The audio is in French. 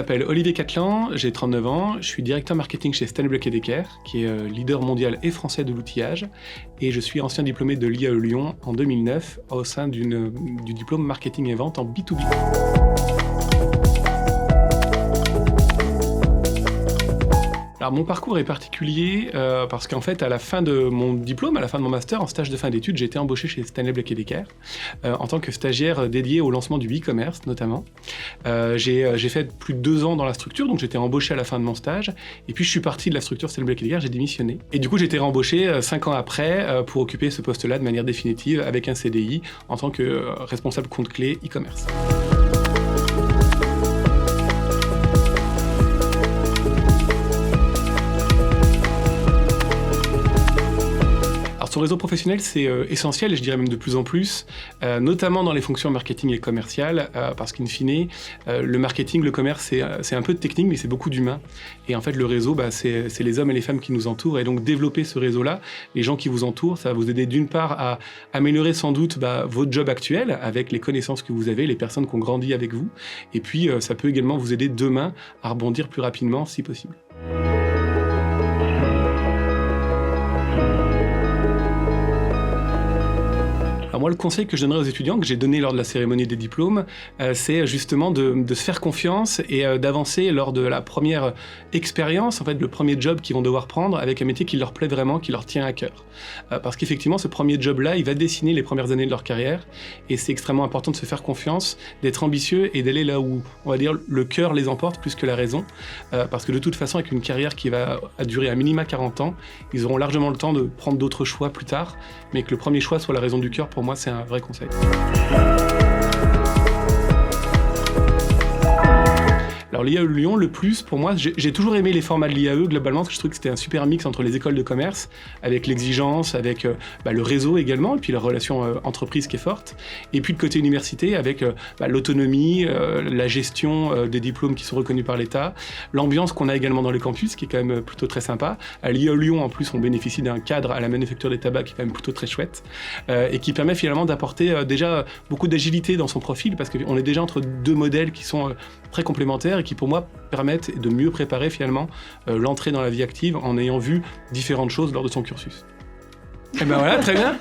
m'appelle Olivier Catlan, j'ai 39 ans, je suis directeur marketing chez Stanley Black & Decker, qui est leader mondial et français de l'outillage, et je suis ancien diplômé de l'IAE Lyon en 2009 au sein du diplôme marketing et vente en B2B. Alors mon parcours est particulier parce qu'en fait à la fin de mon diplôme, à la fin de mon master, en stage de fin d'études, j'ai été embauché chez Stanley Black & Decker en tant que stagiaire dédié au lancement du e-commerce notamment. J'ai fait plus de 2 ans dans la structure, donc j'étais embauché à la fin de mon stage, et puis je suis parti de la structure Stanley Black & Decker, j'ai démissionné. Et du coup j'ai été réembauché 5 ans après pour occuper ce poste-là de manière définitive avec un CDI en tant que responsable compte clé e-commerce. Son réseau professionnel, c'est essentiel, et je dirais même de plus en plus, notamment dans les fonctions marketing et commerciales, parce qu'in fine, le marketing, le commerce, c'est un peu de technique, mais c'est beaucoup d'humain. Et en fait, le réseau, c'est les hommes et les femmes qui nous entourent. Et donc, développer ce réseau-là, les gens qui vous entourent, ça va vous aider d'une part à améliorer sans doute votre job actuel, avec les connaissances que vous avez, les personnes qui ont grandi avec vous. Et puis, ça peut également vous aider demain à rebondir plus rapidement, si possible. Alors moi, le conseil que je donnerais aux étudiants, que j'ai donné lors de la cérémonie des diplômes, c'est justement de se faire confiance et d'avancer lors de la première expérience, en fait, le premier job qu'ils vont devoir prendre avec un métier qui leur plaît vraiment, qui leur tient à cœur. Parce qu'effectivement, ce premier job-là, il va dessiner les premières années de leur carrière, et c'est extrêmement important de se faire confiance, d'être ambitieux et d'aller là où, on va dire, le cœur les emporte plus que la raison. Parce que de toute façon, avec une carrière qui va durer à minima 40 ans, ils auront largement le temps de prendre d'autres choix plus tard, mais que le premier choix soit la raison du cœur, pour moi, c'est un vrai conseil. Alors l'IAE Lyon, le plus, pour moi, j'ai toujours aimé les formats de l'IAE globalement, parce que je trouve que c'était un super mix entre les écoles de commerce, avec l'exigence, avec le réseau également, et puis la relation entreprise qui est forte, et puis le côté université, avec l'autonomie, la gestion des diplômes qui sont reconnus par l'État, l'ambiance qu'on a également dans les campus, qui est quand même plutôt très sympa. À l'IAE Lyon, en plus, on bénéficie d'un cadre à la manufacture des tabacs qui est quand même plutôt très chouette, et qui permet finalement d'apporter déjà beaucoup d'agilité dans son profil, parce qu'on est déjà entre 2 modèles qui sont très complémentaires, qui pour moi permettent de mieux préparer finalement l'entrée dans la vie active en ayant vu différentes choses lors de son cursus. Et ben voilà, très bien.